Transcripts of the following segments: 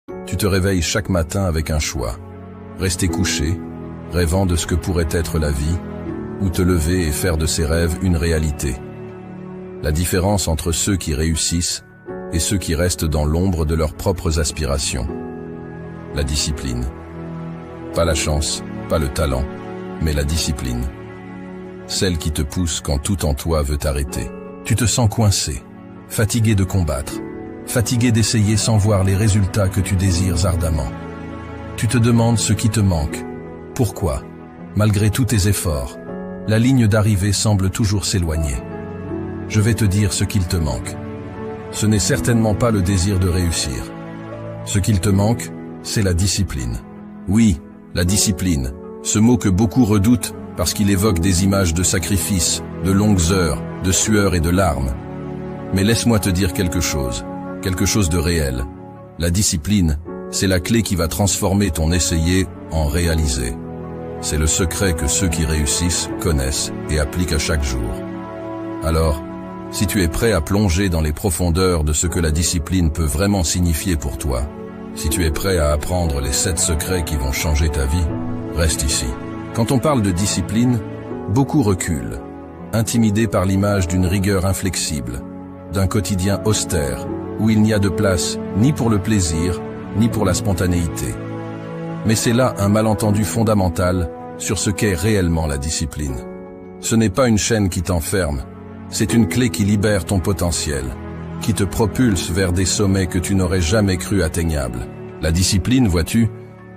Tu te réveilles chaque matin avec un choix. Rester couché, rêvant de ce que pourrait être la vie, ou te lever et faire de ses rêves une réalité. La différence entre ceux qui réussissent et ceux qui restent dans l'ombre de leurs propres aspirations. La discipline. Pas la chance, pas le talent, mais la discipline. Celle qui te pousse quand tout en toi veut t'arrêter. Tu te sens coincé, fatigué de combattre, fatigué d'essayer sans voir les résultats que tu désires ardemment. Tu te demandes ce qui te manque. Pourquoi, malgré tous tes efforts, la ligne d'arrivée semble toujours s'éloigner. Je vais te dire ce qu'il te manque. Ce n'est certainement pas le désir de réussir. Ce qu'il te manque, c'est la discipline. Oui, la discipline, ce mot que beaucoup redoutent parce qu'il évoque des images de sacrifice, de longues heures, de sueur et de larmes. Mais laisse-moi te dire quelque chose de réel. La discipline, c'est la clé qui va transformer ton essayer en réaliser. C'est le secret que ceux qui réussissent connaissent et appliquent à chaque jour. Alors, si tu es prêt à plonger dans les profondeurs de ce que la discipline peut vraiment signifier pour toi, si tu es prêt à apprendre les 7 secrets qui vont changer ta vie, reste ici. Quand on parle de discipline, beaucoup reculent, intimidés par l'image d'une rigueur inflexible, d'un quotidien austère, où il n'y a de place ni pour le plaisir, ni pour la spontanéité. Mais c'est là un malentendu fondamental sur ce qu'est réellement la discipline. Ce n'est pas une chaîne qui t'enferme, c'est une clé qui libère ton potentiel, qui te propulse vers des sommets que tu n'aurais jamais cru atteignables. La discipline, vois-tu,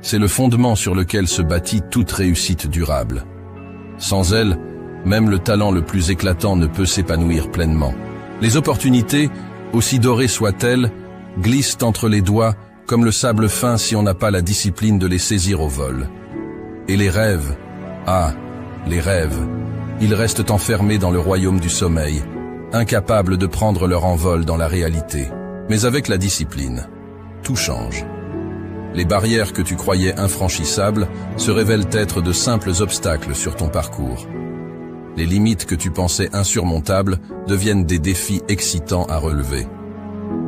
c'est le fondement sur lequel se bâtit toute réussite durable. Sans elle, même le talent le plus éclatant ne peut s'épanouir pleinement. Les opportunités, aussi dorées soient-elles, glissent entre les doigts comme le sable fin si on n'a pas la discipline de les saisir au vol. Et les rêves, les rêves, ils restent enfermés dans le royaume du sommeil, incapables de prendre leur envol dans la réalité. Mais avec la discipline, tout change. Les barrières que tu croyais infranchissables se révèlent être de simples obstacles sur ton parcours. Les limites que tu pensais insurmontables deviennent des défis excitants à relever.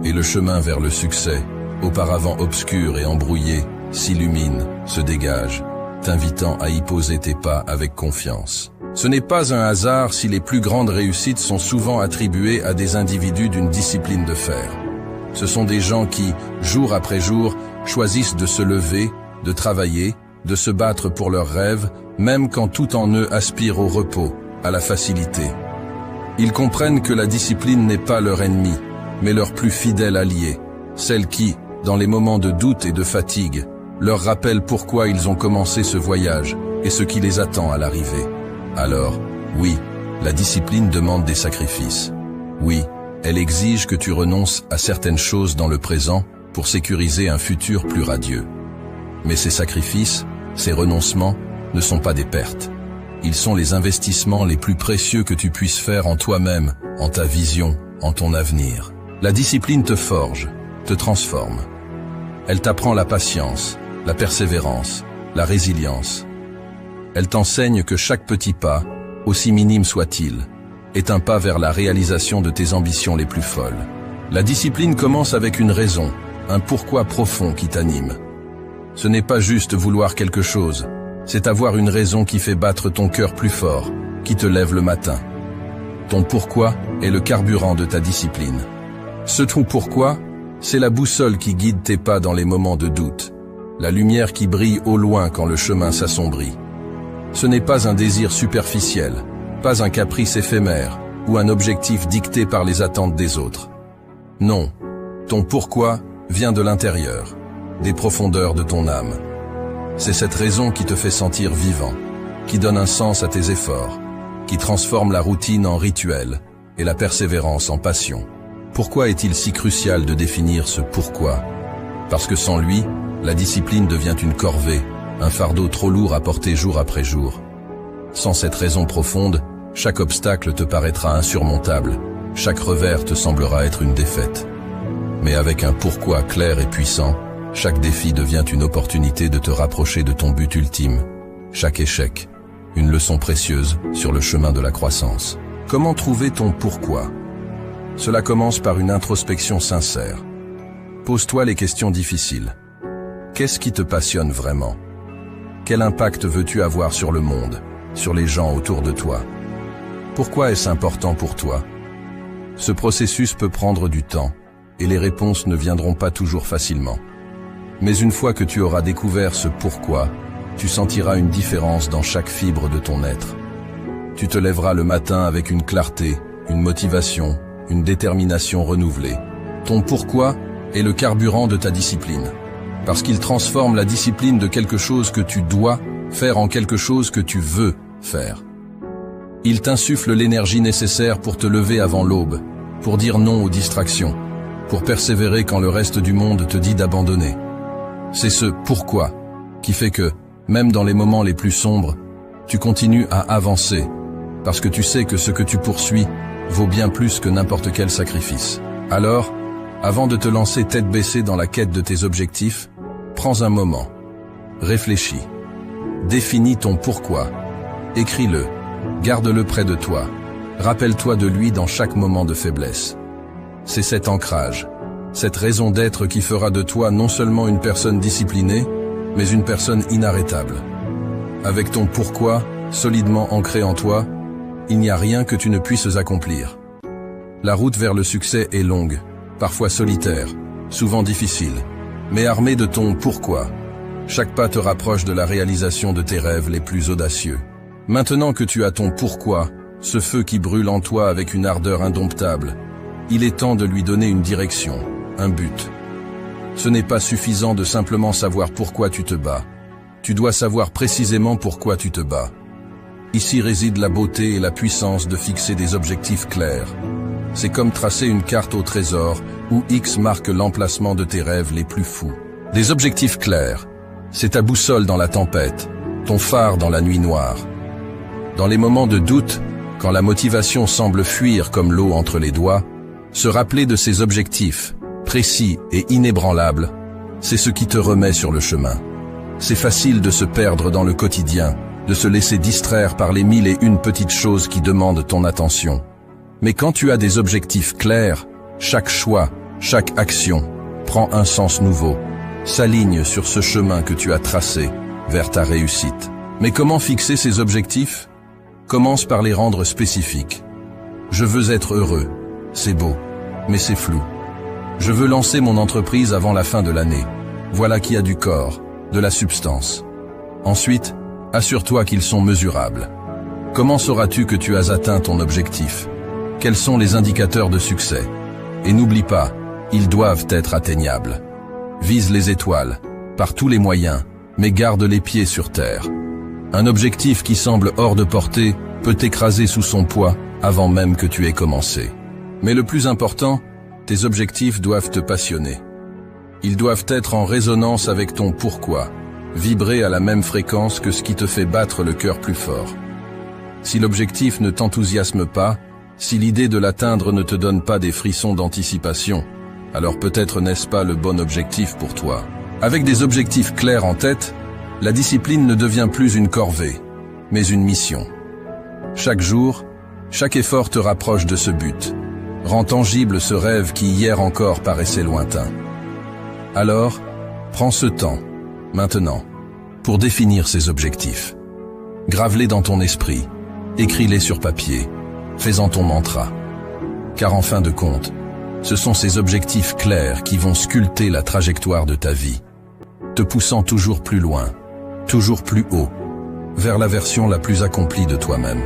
Et le chemin vers le succès, auparavant obscur et embrouillé, s'illumine, se dégage, t'invitant à y poser tes pas avec confiance. Ce n'est pas un hasard si les plus grandes réussites sont souvent attribuées à des individus d'une discipline de fer. Ce sont des gens qui, jour après jour, choisissent de se lever, de travailler, de se battre pour leurs rêves, même quand tout en eux aspire au repos, à la facilité. Ils comprennent que la discipline n'est pas leur ennemi, mais leur plus fidèle allié, celle qui, dans les moments de doute et de fatigue, leur rappelle pourquoi ils ont commencé ce voyage et ce qui les attend à l'arrivée. Alors, oui, la discipline demande des sacrifices. Oui, elle exige que tu renonces à certaines choses dans le présent pour sécuriser un futur plus radieux. Mais ces sacrifices, ces renoncements, ne sont pas des pertes. Ils sont les investissements les plus précieux que tu puisses faire en toi-même, en ta vision, en ton avenir. La discipline te forge, te transforme. Elle t'apprend la patience, la persévérance, la résilience. Elle t'enseigne que chaque petit pas, aussi minime soit-il, est un pas vers la réalisation de tes ambitions les plus folles. La discipline commence avec une raison, un pourquoi profond qui t'anime. Ce n'est pas juste vouloir quelque chose, c'est avoir une raison qui fait battre ton cœur plus fort, qui te lève le matin. Ton pourquoi est le carburant de ta discipline. Ce ton pourquoi, c'est la boussole qui guide tes pas dans les moments de doute, la lumière qui brille au loin quand le chemin s'assombrit. Ce n'est pas un désir superficiel, pas un caprice éphémère ou un objectif dicté par les attentes des autres. Non, ton pourquoi vient de l'intérieur, des profondeurs de ton âme. C'est cette raison qui te fait sentir vivant, qui donne un sens à tes efforts, qui transforme la routine en rituel et la persévérance en passion. Pourquoi est-il si crucial de définir ce pourquoi? Parce que sans lui, la discipline devient une corvée, un fardeau trop lourd à porter jour après jour. Sans cette raison profonde, chaque obstacle te paraîtra insurmontable, chaque revers te semblera être une défaite. Mais avec un pourquoi clair et puissant, chaque défi devient une opportunité de te rapprocher de ton but ultime. Chaque échec, une leçon précieuse sur le chemin de la croissance. Comment trouver ton pourquoi? Cela commence par une introspection sincère. Pose-toi les questions difficiles. Qu'est-ce qui te passionne vraiment? Quel impact veux-tu avoir sur le monde, sur les gens autour de toi? Pourquoi est-ce important pour toi? Ce processus peut prendre du temps, et les réponses ne viendront pas toujours facilement. Mais une fois que tu auras découvert ce pourquoi, tu sentiras une différence dans chaque fibre de ton être. Tu te lèveras le matin avec une clarté, une motivation, une détermination renouvelée. Ton pourquoi est le carburant de ta discipline, parce qu'il transforme la discipline de quelque chose que tu dois faire en quelque chose que tu veux faire. Il t'insuffle l'énergie nécessaire pour te lever avant l'aube, pour dire non aux distractions, pour persévérer quand le reste du monde te dit d'abandonner. C'est ce pourquoi qui fait que, même dans les moments les plus sombres, tu continues à avancer, parce que tu sais que ce que tu poursuis vaut bien plus que n'importe quel sacrifice. Alors, avant de te lancer tête baissée dans la quête de tes objectifs, prends un moment, réfléchis, définis ton pourquoi, écris-le, garde-le près de toi, rappelle-toi de lui dans chaque moment de faiblesse. C'est cet ancrage, cette raison d'être qui fera de toi non seulement une personne disciplinée, mais une personne inarrêtable. Avec ton pourquoi solidement ancré en toi, il n'y a rien que tu ne puisses accomplir. La route vers le succès est longue, parfois solitaire, souvent difficile, mais armée de ton pourquoi. Chaque pas te rapproche de la réalisation de tes rêves les plus audacieux. Maintenant que tu as ton pourquoi, ce feu qui brûle en toi avec une ardeur indomptable, il est temps de lui donner une direction, un but. Ce n'est pas suffisant de simplement savoir pourquoi tu te bats. Tu dois savoir précisément pourquoi tu te bats. Ici réside la beauté et la puissance de fixer des objectifs clairs. C'est comme tracer une carte au trésor où X marque l'emplacement de tes rêves les plus fous. Des objectifs clairs, c'est ta boussole dans la tempête, ton phare dans la nuit noire. Dans les moments de doute, quand la motivation semble fuir comme l'eau entre les doigts, se rappeler de ces objectifs, précis et inébranlables, c'est ce qui te remet sur le chemin. C'est facile de se perdre dans le quotidien, de se laisser distraire par les 1001 petites choses qui demandent ton attention. Mais quand tu as des objectifs clairs, chaque choix, chaque action prend un sens nouveau, s'aligne sur ce chemin que tu as tracé vers ta réussite. Mais comment fixer ces objectifs? Commence par les rendre spécifiques. Je veux être heureux. C'est beau, mais c'est flou. Je veux lancer mon entreprise avant la fin de l'année. Voilà qui a du corps, de la substance. Ensuite, assure-toi qu'ils sont mesurables. Comment sauras-tu que tu as atteint ton objectif? Quels sont les indicateurs de succès? Et n'oublie pas, ils doivent être atteignables. Vise les étoiles, par tous les moyens, mais garde les pieds sur terre. Un objectif qui semble hors de portée peut t'écraser sous son poids avant même que tu aies commencé. Mais le plus important, tes objectifs doivent te passionner. Ils doivent être en résonance avec ton pourquoi, vibrer à la même fréquence que ce qui te fait battre le cœur plus fort. Si l'objectif ne t'enthousiasme pas, si l'idée de l'atteindre ne te donne pas des frissons d'anticipation, alors peut-être n'est-ce pas le bon objectif pour toi. Avec des objectifs clairs en tête, la discipline ne devient plus une corvée, mais une mission. Chaque jour, chaque effort te rapproche de ce but, rend tangible ce rêve qui hier encore paraissait lointain. Alors, prends ce temps, maintenant, pour définir ces objectifs. Grave-les dans ton esprit, écris-les sur papier, fais-en ton mantra. Car en fin de compte, ce sont ces objectifs clairs qui vont sculpter la trajectoire de ta vie, te poussant toujours plus loin, toujours plus haut, vers la version la plus accomplie de toi-même.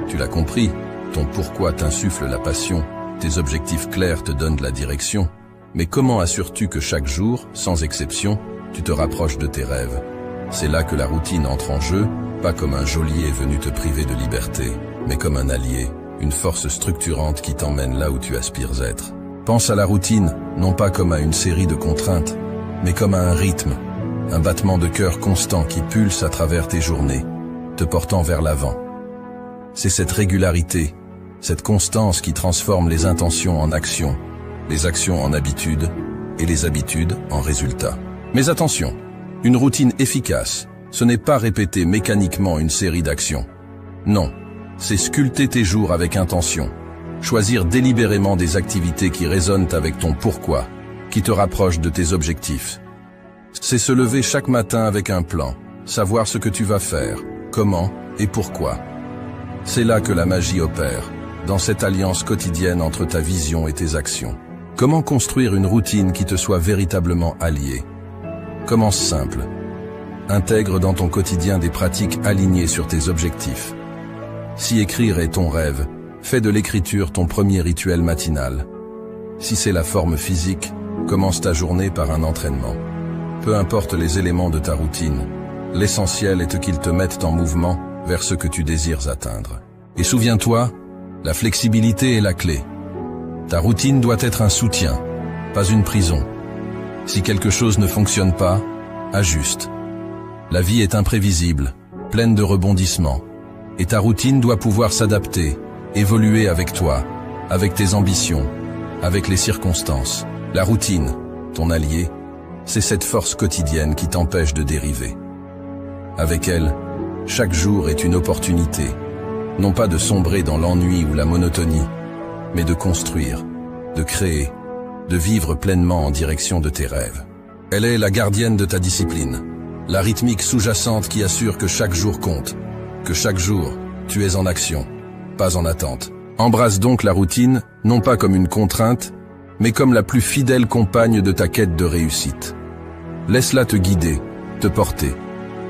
Tu l'as compris, ton pourquoi t'insuffle la passion, tes objectifs clairs te donnent de la direction. Mais comment assures-tu que chaque jour, sans exception, tu te rapproches de tes rêves? C'est là que la routine entre en jeu, pas comme un geôlier venu te priver de liberté, mais comme un allié, une force structurante qui t'emmène là où tu aspires être. Pense à la routine, non pas comme à une série de contraintes, mais comme à un rythme, un battement de cœur constant qui pulse à travers tes journées, te portant vers l'avant. C'est cette régularité, cette constance qui transforme les intentions en actions, les actions en habitudes et les habitudes en résultats. Mais attention, une routine efficace, ce n'est pas répéter mécaniquement une série d'actions. Non, c'est sculpter tes jours avec intention, choisir délibérément des activités qui résonnent avec ton pourquoi, qui te rapprochent de tes objectifs. C'est se lever chaque matin avec un plan, savoir ce que tu vas faire, comment et pourquoi. C'est là que la magie opère, dans cette alliance quotidienne entre ta vision et tes actions. Comment construire une routine qui te soit véritablement alliée? Commence simple. Intègre dans ton quotidien des pratiques alignées sur tes objectifs. Si écrire est ton rêve, fais de l'écriture ton premier rituel matinal. Si c'est la forme physique, commence ta journée par un entraînement. Peu importe les éléments de ta routine, l'essentiel est qu'ils te mettent en mouvement vers ce que tu désires atteindre. Et souviens-toi, la flexibilité est la clé. Ta routine doit être un soutien, pas une prison. Si quelque chose ne fonctionne pas, ajuste. La vie est imprévisible, pleine de rebondissements. Et ta routine doit pouvoir s'adapter, évoluer avec toi, avec tes ambitions, avec les circonstances. La routine, ton allié, c'est cette force quotidienne qui t'empêche de dériver. Avec elle, chaque jour est une opportunité, non pas de sombrer dans l'ennui ou la monotonie, mais de construire, de créer, de vivre pleinement en direction de tes rêves. Elle est la gardienne de ta discipline, la rythmique sous-jacente qui assure que chaque jour compte, que chaque jour, tu es en action, pas en attente. Embrasse donc la routine, non pas comme une contrainte, mais comme la plus fidèle compagne de ta quête de réussite. Laisse-la te guider, te porter,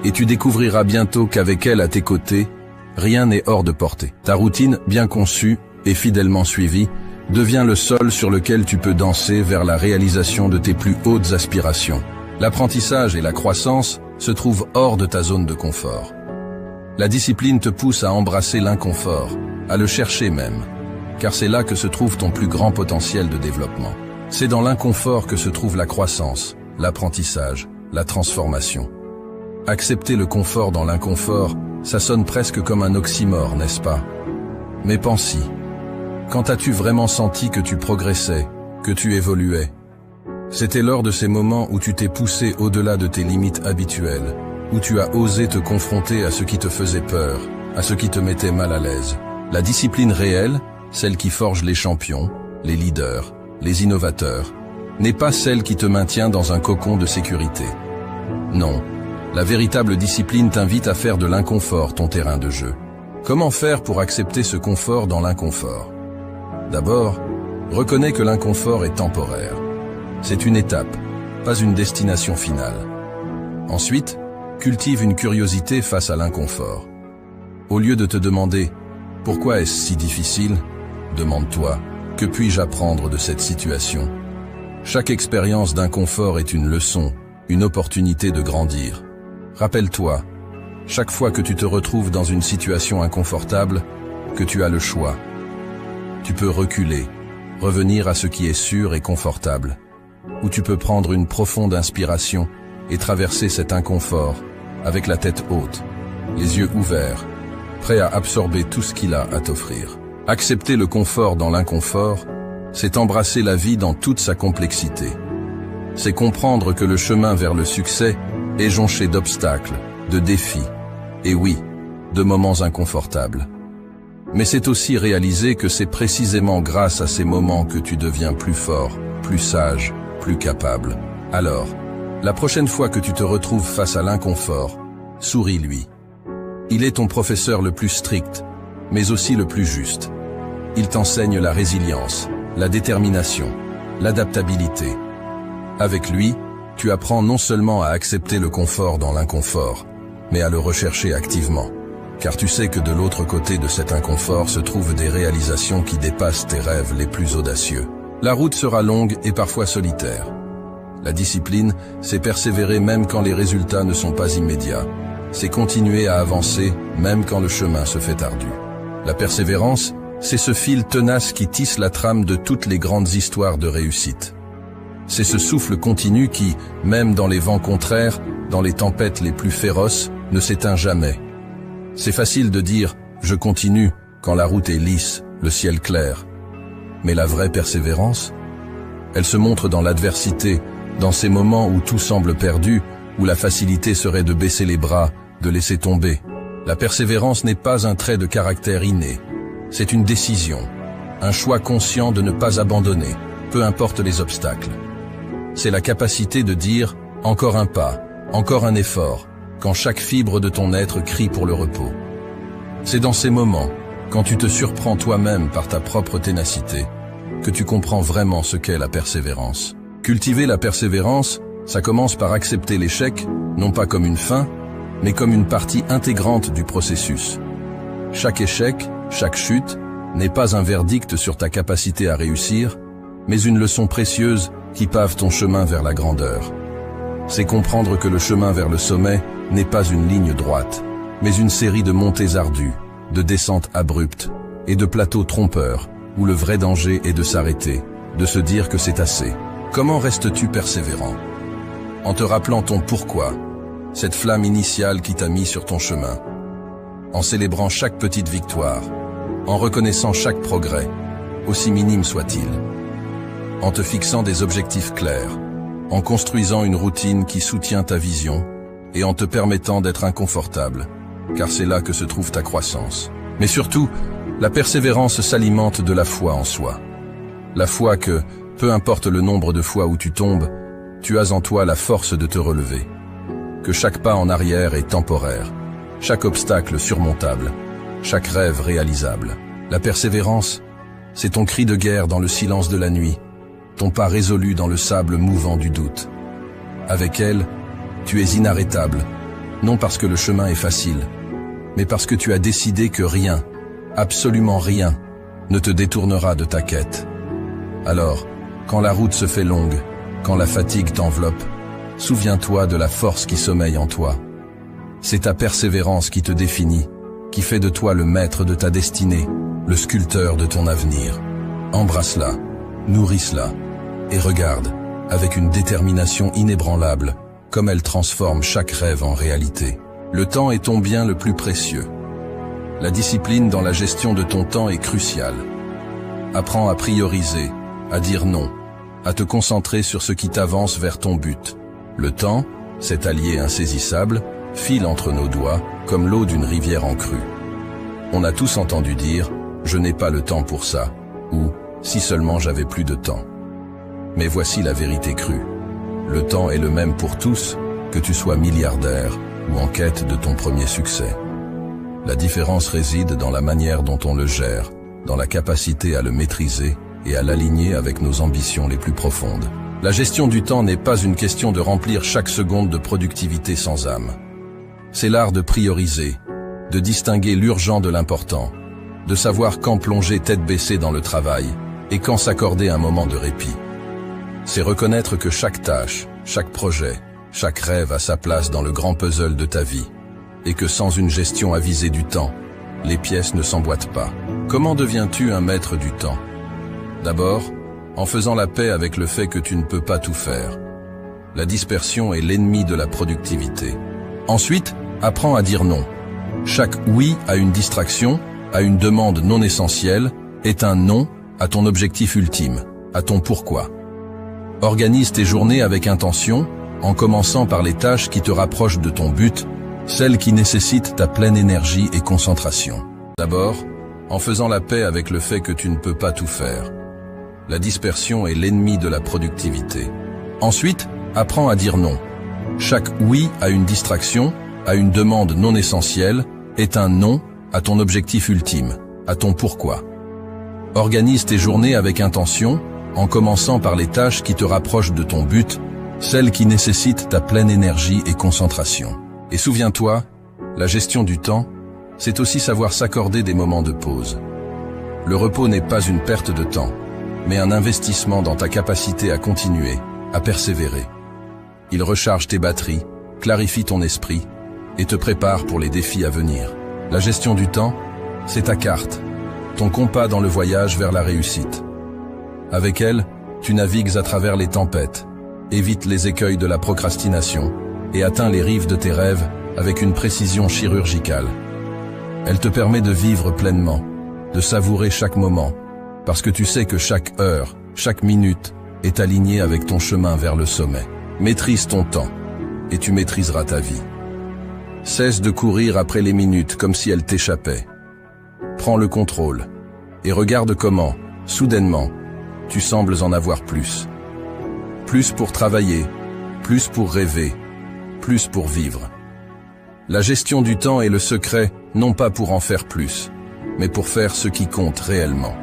et tu découvriras bientôt qu'avec elle à tes côtés, rien n'est hors de portée. Ta routine, bien conçue et fidèlement suivie, devient le sol sur lequel tu peux danser vers la réalisation de tes plus hautes aspirations. L'apprentissage et la croissance se trouvent hors de ta zone de confort. La discipline te pousse à embrasser l'inconfort, à le chercher même, car c'est là que se trouve ton plus grand potentiel de développement. C'est dans l'inconfort que se trouve la croissance, l'apprentissage, la transformation. Accepter le confort dans l'inconfort, ça sonne presque comme un oxymore, n'est-ce pas? Mais pense-y. Quand as-tu vraiment senti que tu progressais, que tu évoluais? C'était lors de ces moments où tu t'es poussé au-delà de tes limites habituelles, où tu as osé te confronter à ce qui te faisait peur, à ce qui te mettait mal à l'aise. La discipline réelle, celle qui forge les champions, les leaders, les innovateurs, n'est pas celle qui te maintient dans un cocon de sécurité. Non, la véritable discipline t'invite à faire de l'inconfort ton terrain de jeu. Comment faire pour accepter ce confort dans l'inconfort? D'abord, reconnais que l'inconfort est temporaire. C'est une étape, pas une destination finale. Ensuite, cultive une curiosité face à l'inconfort. Au lieu de te demander « Pourquoi est-ce si difficile ?», demande-toi « Que puis-je apprendre de cette situation ?» Chaque expérience d'inconfort est une leçon, une opportunité de grandir. Rappelle-toi, chaque fois que tu te retrouves dans une situation inconfortable, que tu as le choix. Tu peux reculer, revenir à ce qui est sûr et confortable, ou tu peux prendre une profonde inspiration et traverser cet inconfort avec la tête haute, les yeux ouverts, prêt à absorber tout ce qu'il a à t'offrir. Accepter le confort dans l'inconfort, c'est embrasser la vie dans toute sa complexité. C'est comprendre que le chemin vers le succès est jonché d'obstacles, de défis, et oui, de moments inconfortables. Mais c'est aussi réaliser que c'est précisément grâce à ces moments que tu deviens plus fort, plus sage, plus capable. Alors, la prochaine fois que tu te retrouves face à l'inconfort, souris-lui. Il est ton professeur le plus strict, mais aussi le plus juste. Il t'enseigne la résilience, la détermination, l'adaptabilité. Avec lui, tu apprends non seulement à accepter le confort dans l'inconfort, mais à le rechercher activement. Car tu sais que de l'autre côté de cet inconfort se trouvent des réalisations qui dépassent tes rêves les plus audacieux. La route sera longue et parfois solitaire. La discipline, c'est persévérer même quand les résultats ne sont pas immédiats. C'est continuer à avancer même quand le chemin se fait ardu. La persévérance, c'est ce fil tenace qui tisse la trame de toutes les grandes histoires de réussite. C'est ce souffle continu qui, même dans les vents contraires, dans les tempêtes les plus féroces, ne s'éteint jamais. C'est facile de dire « je continue » quand la route est lisse, le ciel clair. Mais la vraie persévérance, elle se montre dans l'adversité, dans ces moments où tout semble perdu, où la facilité serait de baisser les bras, de laisser tomber. La persévérance n'est pas un trait de caractère inné. C'est une décision, un choix conscient de ne pas abandonner, peu importe les obstacles. C'est la capacité de dire « Encore un pas, encore un effort, quand chaque fibre de ton être crie pour le repos. C'est dans ces moments, quand tu te surprends toi-même par ta propre ténacité, que tu comprends vraiment ce qu'est la persévérance. Cultiver la persévérance, ça commence par accepter l'échec, non pas comme une fin, mais comme une partie intégrante du processus. Chaque échec, chaque chute, n'est pas un verdict sur ta capacité à réussir, mais une leçon précieuse qui pave ton chemin vers la grandeur. C'est comprendre que le chemin vers le sommet n'est pas une ligne droite, mais une série de montées ardues, de descentes abruptes et de plateaux trompeurs, où le vrai danger est de s'arrêter, de se dire que c'est assez. Comment restes-tu persévérant? En te rappelant ton pourquoi, cette flamme initiale qui t'a mis sur ton chemin, en célébrant chaque petite victoire, en reconnaissant chaque progrès, aussi minime soit-il, en te fixant des objectifs clairs, en construisant une routine qui soutient ta vision et en te permettant d'être inconfortable, car c'est là que se trouve ta croissance. Mais surtout, la persévérance s'alimente de la foi en soi. La foi que, peu importe le nombre de fois où tu tombes, tu as en toi la force de te relever. Que chaque pas en arrière est temporaire, chaque obstacle surmontable, chaque rêve réalisable. La persévérance, c'est ton cri de guerre dans le silence de la nuit, ton pas résolu dans le sable mouvant du doute. Avec elle, tu es inarrêtable, non parce que le chemin est facile, mais parce que tu as décidé que rien, absolument rien, ne te détournera de ta quête. Alors, quand la route se fait longue, quand la fatigue t'enveloppe, souviens-toi de la force qui sommeille en toi. C'est ta persévérance qui te définit, qui fait de toi le maître de ta destinée, le sculpteur de ton avenir. Embrasse-la, nourris-la, et regarde, avec une détermination inébranlable, comme elle transforme chaque rêve en réalité. Le temps est ton bien le plus précieux. La discipline dans la gestion de ton temps est cruciale. Apprends à prioriser, à dire non, à te concentrer sur ce qui t'avance vers ton but. Le temps, cet allié insaisissable, file entre nos doigts comme l'eau d'une rivière en crue. On a tous entendu dire « je n'ai pas le temps pour ça » ou « si seulement j'avais plus de temps ». Mais voici la vérité crue. Le temps est le même pour tous, que tu sois milliardaire ou en quête de ton premier succès. La différence réside dans la manière dont on le gère, dans la capacité à le maîtriser et à l'aligner avec nos ambitions les plus profondes. La gestion du temps n'est pas une question de remplir chaque seconde de productivité sans âme. C'est l'art de prioriser, de distinguer l'urgent de l'important, de savoir quand plonger tête baissée dans le travail et quand s'accorder un moment de répit. C'est reconnaître que chaque tâche, chaque projet, chaque rêve a sa place dans le grand puzzle de ta vie, et que sans une gestion avisée du temps, les pièces ne s'emboîtent pas. Comment deviens-tu un maître du temps? D'abord, en faisant la paix avec le fait que tu ne peux pas tout faire. La dispersion est l'ennemi de la productivité. Ensuite, apprends à dire non. Chaque oui à une distraction, à une demande non essentielle, est un non à ton objectif ultime, à ton pourquoi. Organise tes journées avec intention, en commençant par les tâches qui te rapprochent de ton but, celles qui nécessitent ta pleine énergie et concentration. D'abord, en faisant la paix avec le fait que tu ne peux pas tout faire. La dispersion est l'ennemi de la productivité. Ensuite, apprends à dire non. Chaque oui à une distraction, à une demande non essentielle, est un non à ton objectif ultime, à ton pourquoi. Organise tes journées avec intention, en commençant par les tâches qui te rapprochent de ton but, celles qui nécessitent ta pleine énergie et concentration. Et souviens-toi, la gestion du temps, c'est aussi savoir s'accorder des moments de pause. Le repos n'est pas une perte de temps, mais un investissement dans ta capacité à continuer, à persévérer. Il recharge tes batteries, clarifie ton esprit et te prépare pour les défis à venir. La gestion du temps, c'est ta carte, ton compas dans le voyage vers la réussite. Avec elle, tu navigues à travers les tempêtes, évites les écueils de la procrastination et atteins les rives de tes rêves avec une précision chirurgicale. Elle te permet de vivre pleinement, de savourer chaque moment, parce que tu sais que chaque heure, chaque minute est alignée avec ton chemin vers le sommet. Maîtrise ton temps, et tu maîtriseras ta vie. Cesse de courir après les minutes comme si elles t'échappaient. Prends le contrôle, et regarde comment, soudainement, tu sembles en avoir plus. Plus pour travailler, plus pour rêver, plus pour vivre. La gestion du temps est le secret, non pas pour en faire plus, mais pour faire ce qui compte réellement.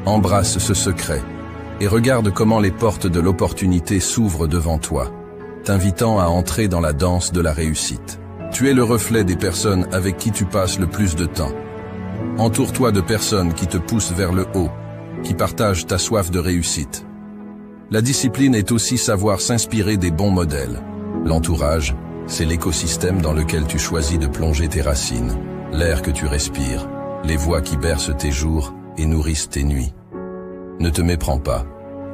Embrasse ce secret et regarde comment les portes de l'opportunité s'ouvrent devant toi, t'invitant à entrer dans la danse de la réussite. Tu es le reflet des personnes avec qui tu passes le plus de temps. Entoure-toi de personnes qui te poussent vers le haut, qui partagent ta soif de réussite. La discipline est aussi savoir s'inspirer des bons modèles. L'entourage, c'est l'écosystème dans lequel tu choisis de plonger tes racines, l'air que tu respires, les voix qui bercent tes jours et nourrissent tes nuits. Ne te méprends pas.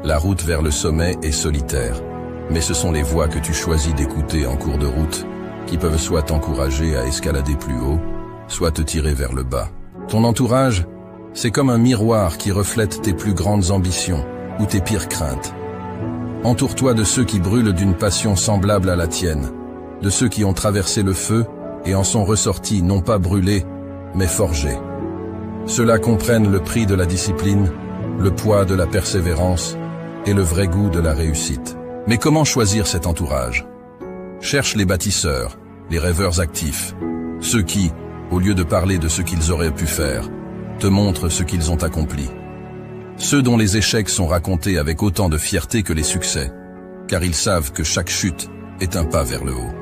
La route vers le sommet est solitaire, mais ce sont les voix que tu choisis d'écouter en cours de route qui peuvent soit t'encourager à escalader plus haut, soit te tirer vers le bas. Ton entourage, c'est comme un miroir qui reflète tes plus grandes ambitions ou tes pires craintes. Entoure-toi de ceux qui brûlent d'une passion semblable à la tienne, de ceux qui ont traversé le feu et en sont ressortis non pas brûlés, mais forgés. Ceux-là comprennent le prix de la discipline, le poids de la persévérance et le vrai goût de la réussite. Mais comment choisir cet entourage? Cherche les bâtisseurs, les rêveurs actifs, ceux qui, au lieu de parler de ce qu'ils auraient pu faire, te montrent ce qu'ils ont accompli. Ceux dont les échecs sont racontés avec autant de fierté que les succès, car ils savent que chaque chute est un pas vers le haut.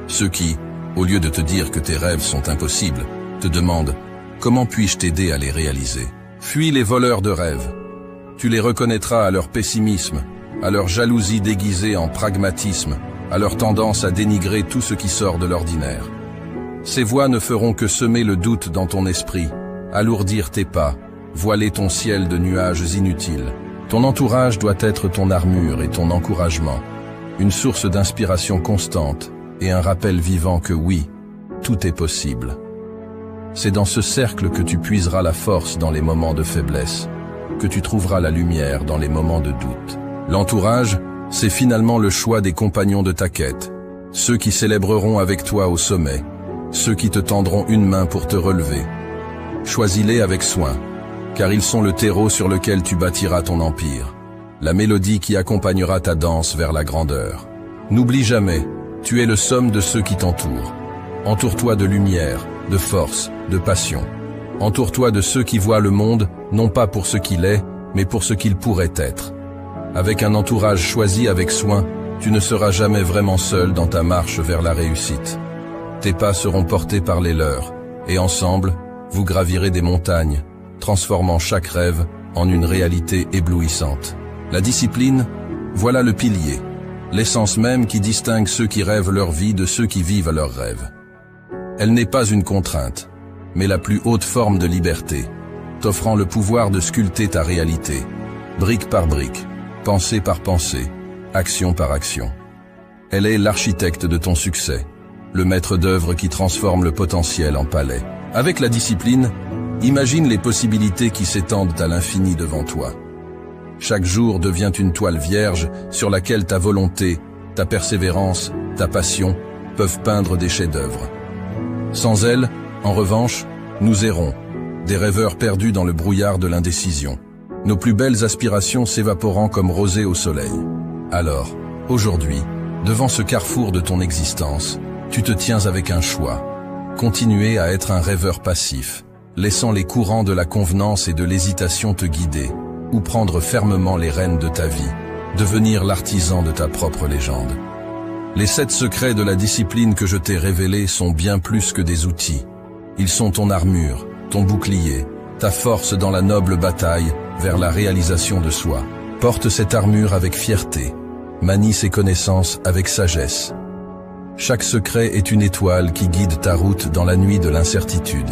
Ceux qui, au lieu de te dire que tes rêves sont impossibles, te demandent « Comment puis-je t'aider à les réaliser ?» Fuis les voleurs de rêves. Tu les reconnaîtras à leur pessimisme, à leur jalousie déguisée en pragmatisme, à leur tendance à dénigrer tout ce qui sort de l'ordinaire. Ces voix ne feront que semer le doute dans ton esprit, alourdir tes pas, voiler ton ciel de nuages inutiles. Ton entourage doit être ton armure et ton encouragement, une source d'inspiration constante et un rappel vivant que oui, tout est possible. C'est dans ce cercle que tu puiseras la force dans les moments de faiblesse, que tu trouveras la lumière dans les moments de doute. L'entourage, c'est finalement le choix des compagnons de ta quête, ceux qui célébreront avec toi au sommet, ceux qui te tendront une main pour te relever. Choisis-les avec soin, car ils sont le terreau sur lequel tu bâtiras ton empire, la mélodie qui accompagnera ta danse vers la grandeur. N'oublie jamais, tu es le somme de ceux qui t'entourent. Entoure-toi de lumière, de force, de passion. Entoure-toi de ceux qui voient le monde, non pas pour ce qu'il est, mais pour ce qu'il pourrait être. Avec un entourage choisi avec soin, tu ne seras jamais vraiment seul dans ta marche vers la réussite. Tes pas seront portés par les leurs, et ensemble, vous gravirez des montagnes, transformant chaque rêve en une réalité éblouissante. La discipline, voilà le pilier, l'essence même qui distingue ceux qui rêvent leur vie de ceux qui vivent leurs rêves. Elle n'est pas une contrainte, mais la plus haute forme de liberté, t'offrant le pouvoir de sculpter ta réalité, brique par brique, pensée par pensée, action par action. Elle est l'architecte de ton succès, le maître d'œuvre qui transforme le potentiel en palais. Avec la discipline, imagine les possibilités qui s'étendent à l'infini devant toi. Chaque jour devient une toile vierge sur laquelle ta volonté, ta persévérance, ta passion peuvent peindre des chefs-d'œuvre. Sans elle, en revanche, nous errons, des rêveurs perdus dans le brouillard de l'indécision, nos plus belles aspirations s'évaporant comme rosée au soleil. Alors, aujourd'hui, devant ce carrefour de ton existence, tu te tiens avec un choix. Continuer à être un rêveur passif, laissant les courants de la convenance et de l'hésitation te guider, ou prendre fermement les rênes de ta vie, devenir l'artisan de ta propre légende. Les 7 secrets de la discipline que je t'ai révélés sont bien plus que des outils. Ils sont ton armure, ton bouclier, ta force dans la noble bataille vers la réalisation de soi. Porte cette armure avec fierté, manie ces connaissances avec sagesse. Chaque secret est une étoile qui guide ta route dans la nuit de l'incertitude.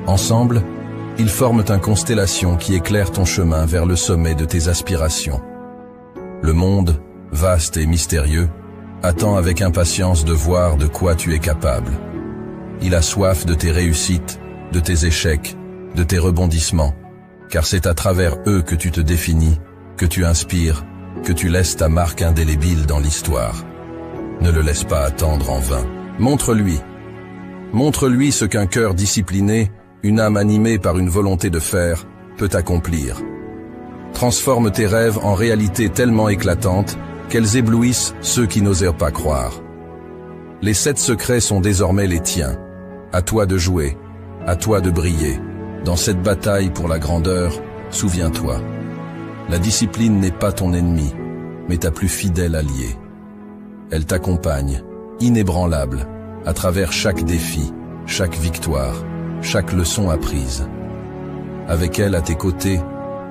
Ensemble, ils forment une constellation qui éclaire ton chemin vers le sommet de tes aspirations. Le monde, vaste et mystérieux, attend avec impatience de voir de quoi tu es capable. Il a soif de tes réussites, de tes échecs, de tes rebondissements, car c'est à travers eux que tu te définis, que tu inspires, que tu laisses ta marque indélébile dans l'histoire. Ne le laisse pas attendre en vain. Montre-lui. Montre-lui ce qu'un cœur discipliné, une âme animée par une volonté de faire, peut accomplir. Transforme tes rêves en réalité tellement éclatante qu'elles éblouissent ceux qui n'osèrent pas croire. Les 7 secrets sont désormais les tiens. À toi de jouer, à toi de briller. Dans cette bataille pour la grandeur, souviens-toi. La discipline n'est pas ton ennemi, mais ta plus fidèle alliée. Elle t'accompagne, inébranlable, à travers chaque défi, chaque victoire, chaque leçon apprise. Avec elle à tes côtés,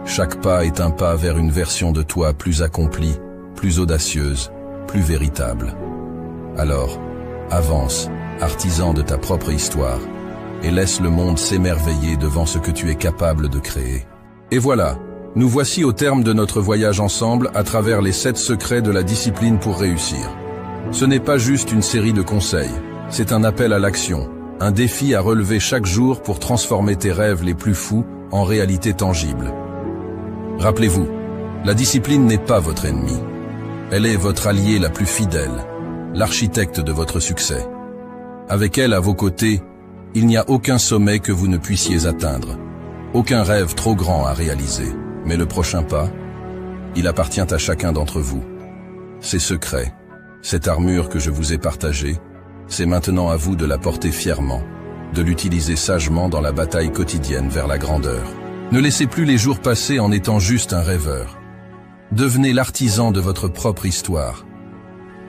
chaque pas est un pas vers une version de toi plus accomplie, plus audacieuse, plus véritable. Alors, avance, artisan de ta propre histoire, et laisse le monde s'émerveiller devant ce que tu es capable de créer. Et voilà, nous voici au terme de notre voyage ensemble à travers les 7 secrets de la discipline pour réussir. Ce n'est pas juste une série de conseils, c'est un appel à l'action, un défi à relever chaque jour pour transformer tes rêves les plus fous en réalité tangible. Rappelez-vous, la discipline n'est pas votre ennemi. Elle est votre alliée la plus fidèle, l'architecte de votre succès. Avec elle à vos côtés, il n'y a aucun sommet que vous ne puissiez atteindre, aucun rêve trop grand à réaliser. Mais le prochain pas, il appartient à chacun d'entre vous. Ces secrets, cette armure que je vous ai partagée, c'est maintenant à vous de la porter fièrement, de l'utiliser sagement dans la bataille quotidienne vers la grandeur. Ne laissez plus les jours passer en étant juste un rêveur. Devenez l'artisan de votre propre histoire.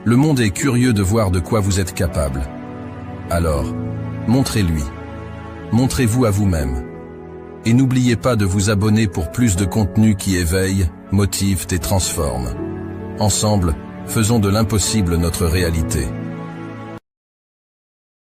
Le monde est curieux de voir de quoi vous êtes capable. Alors, montrez-lui. Montrez-vous à vous-même. Et n'oubliez pas de vous abonner pour plus de contenu qui éveille, motive et transforme. Ensemble, faisons de l'impossible notre réalité.